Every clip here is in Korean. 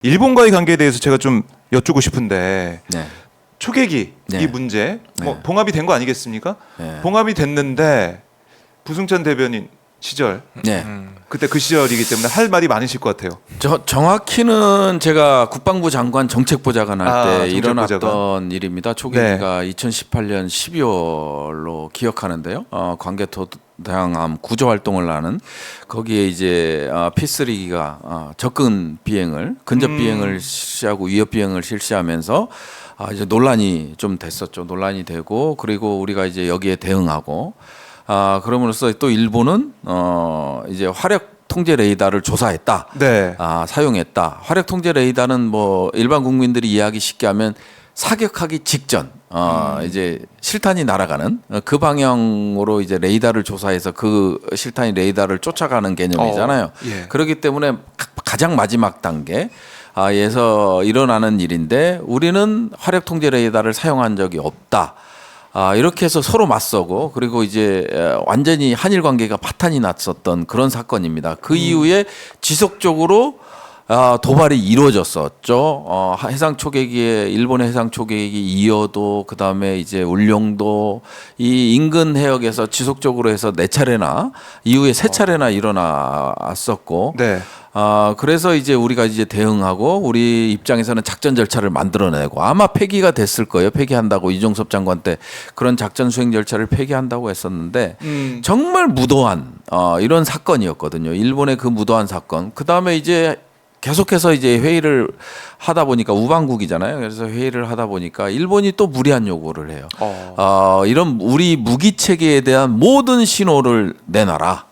일본과의 관계에 대해서 제가 좀 여쭙고 싶은데 네. 초계기 네. 이 문제 뭐 네. 봉합이 된 거 아니겠습니까? 네. 봉합이 됐는데 부승찬 대변인 시절 네. 그때 그 시절이기 때문에 할 말이 많으실 것 같아요. 정확히는 제가 국방부 장관 정책보좌관 할 때 정책보좌관. 일어났던 일입니다. 초계기가 2018년 12월로 기억하는데요. 관계토대항함 구조 활동을 하는 거기에 이제 P3기가 접근 비행을 근접 비행을 실시하고 위협 비행을 실시하면서 이제 논란이 좀 됐었죠. 논란이 되고 그리고 우리가 이제 여기에 대응하고 그럼으로써 또 일본은 이제 화력 통제 레이더를 조사했다. 네. 사용했다. 화력 통제 레이더는 뭐 일반 국민들이 이해하기 쉽게 하면 사격하기 직전 이제 실탄이 날아가는 그 방향으로 이제 레이더를 조사해서 그 실탄이 레이더를 쫓아가는 개념이잖아요. 예. 그렇기 때문에 가장 마지막 단계에서 일어나는 일인데 우리는 화력 통제 레이더를 사용한 적이 없다. 이렇게 해서 서로 맞서고 그리고 이제 완전히 한일 관계가 파탄이 났었던 그런 사건입니다. 그 이후에 지속적으로 도발이 이루어졌었죠. 해상 초계기에 일본의 해상 초계기 이어도 그다음에 이제 울룡도 이 인근 해역에서 지속적으로 해서 4차례나 이후에 3차례나 일어났었고 네. 그래서 이제 우리가 이제 대응하고 우리 입장에서는 작전 절차를 만들어내고 아마 폐기가 됐을 거예요. 폐기한다고 이종섭 장관 때 그런 작전 수행 절차를 폐기한다고 했었는데 정말 무도한 이런 사건이었거든요. 일본의 그 무도한 사건. 그 다음에 이제 계속해서 이제 회의를 하다 보니까 우방국이잖아요. 그래서 회의를 하다 보니까 일본이 또 무리한 요구를 해요. 이런 우리 무기 체계에 대한 모든 신호를 내놔라.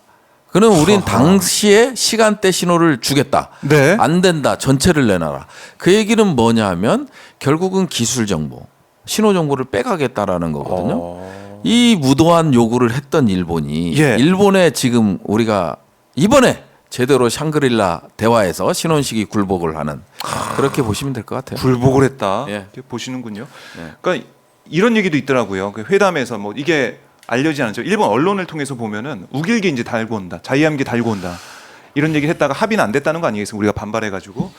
그럼 우린 당시에 시간대 신호를 주겠다. 네. 안 된다. 전체를 내놔라. 그 얘기는 뭐냐 하면 결국은 기술 정보, 신호 정보를 빼가겠다라는 거거든요. 이 무도한 요구를 했던 일본이 일본에 지금 우리가 이번에 제대로 샹그릴라 대화에서 신원식이 굴복을 하는 그렇게 보시면 될 것 같아요. 굴복을 했다. 예. 이렇게 보시는군요. 그러니까 이런 얘기도 있더라고요. 그 회담에서 뭐 이게 알려지지 않죠. 일본 언론을 통해서 보면은 우길기 이제 달고 온다. 자이함기 달고 온다. 이런 얘기를 했다가 합의는 안 됐다는 거 아니겠습니까? 우리가 반발해가지고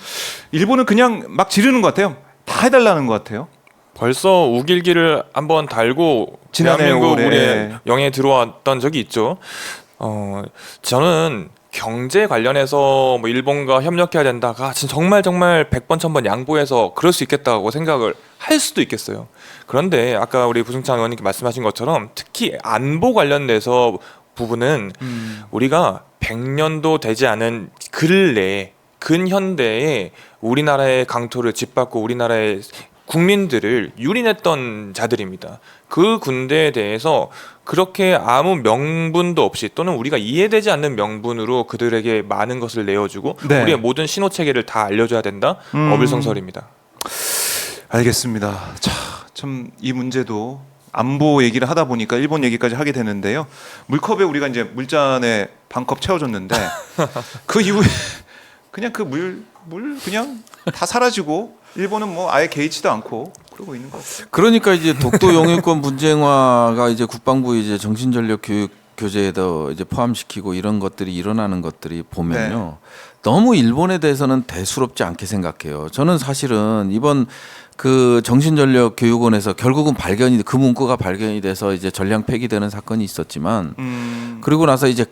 일본은 그냥 막 지르는 것 같아요. 다 해달라는 것 같아요. 벌써 우길기를 한번 달고 지난해 대한민국 올해. 우리 영해에 들어왔던 적이 있죠. 저는 경제 관련해서 뭐 일본과 협력해야 된다가 정말 100번 1000번 양보해서 그럴 수 있겠다고 생각을 할 수도 있겠어요. 그런데 아까 우리 부승찬 의원님께 말씀하신 것처럼 특히 안보 관련돼서 부분은 우리가 100년도 되지 않은 근래에 근현대에 우리나라의 강토를 짓밟고 우리나라의 국민들을 유린했던 자들입니다. 그 군대에 대해서 그렇게 아무 명분도 없이 또는 우리가 이해되지 않는 명분으로 그들에게 많은 것을 내어주고 네. 우리의 모든 신호 체계를 다 알려줘야 된다. 어불성설입니다. 알겠습니다. 자, 참 이 문제도 안보 얘기를 하다 보니까 일본 얘기까지 하게 되는데요. 물컵에 우리가 이제 물잔에 반컵 채워줬는데 그 이후에 그냥 그 물 그냥 다 사라지고 일본은 뭐 아예 개의치도 않고 그러고 있는 것 같아요. 그러니까 이제 독도 영유권 분쟁화가 이제 국방부 이제 정신전력 교육 교재에도 이제 포함시키고 이런 것들이 일어나는 것들이 보면요. 너무 일본에 대해서는 대수롭지 않게 생각해요. 저는 사실은 이번 그 정신전력 교육원에서 결국은 그 문구가 발견이 돼서 이제 전량 폐기되는 사건이 있었지만 그리고 나서 이제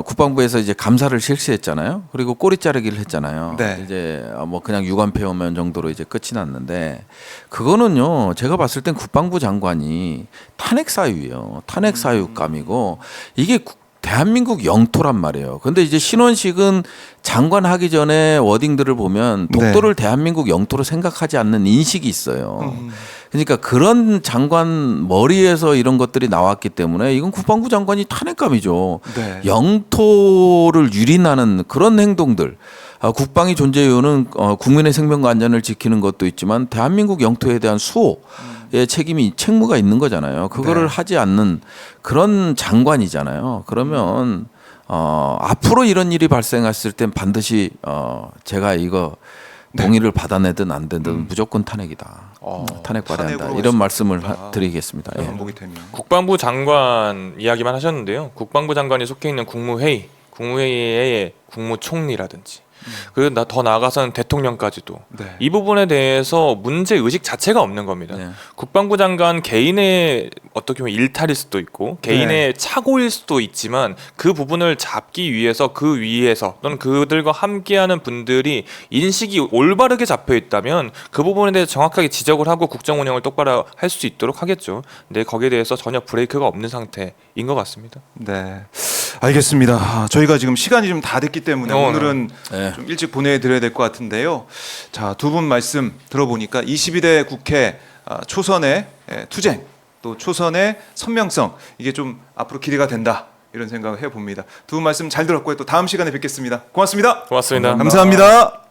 국방부에서 이제 감사를 실시했잖아요. 그리고 꼬리 자르기를 했잖아요. 네. 이제 뭐 그냥 유관 폐허면 정도로 이제 끝이 났는데 그거는요. 제가 봤을 땐 국방부 장관이 탄핵 사유예요. 탄핵 사유감이고 이게 대한민국 영토란 말이에요. 근데 이제 신원식은 장관 하기 전에 워딩들을 보면 독도를 대한민국 영토로 생각하지 않는 인식이 있어요. 그러니까 그런 장관 머리에서 이런 것들이 나왔기 때문에 이건 국방부 장관이 탄핵감이죠. 네. 영토를 유린하는 그런 행동들. 국방의 존재 이유는 국민의 생명과 안전을 지키는 것도 있지만 대한민국 영토에 대한 수호의 책무가 있는 거잖아요. 그거를 하지 않는 그런 장관이잖아요. 그러면 앞으로 이런 일이 발생했을 땐 반드시 제가 이거 동의를 받아내든 안 되든 무조건 탄핵이다. 탄핵 발의한다. 탄핵으로 이런 말씀을 드리겠습니다. 예. 반복이 되면. 국방부 장관 이야기만 하셨는데요. 국방부 장관이 속해 있는 국무회의의 국무총리라든지 그리고 더 나아가서는 대통령까지도 네. 이 부분에 대해서 문제 의식 자체가 없는 겁니다. 네. 국방부 장관 개인의 어떻게 보면 일탈일 수도 있고 개인의 착오일 수도 있지만 그 부분을 잡기 위해서 그 위에서 또는 그들과 함께하는 분들이 인식이 올바르게 잡혀 있다면 그 부분에 대해서 정확하게 지적을 하고 국정 운영을 똑바로 할 수 있도록 하겠죠. 근데 거기에 대해서 전혀 브레이크가 없는 상태인 것 같습니다. 네, 알겠습니다. 저희가 지금 시간이 좀 다 됐기 때문에 오늘은 네. 좀 일찍 보내드려야 될 것 같은데요. 자, 두 분 말씀 들어보니까 22대 국회 초선의 투쟁 또 초선의 선명성 이게 좀 앞으로 기대가 된다 이런 생각을 해봅니다. 두 분 말씀 잘 들었고요. 또 다음 시간에 뵙겠습니다. 고맙습니다. 고맙습니다. 감사합니다.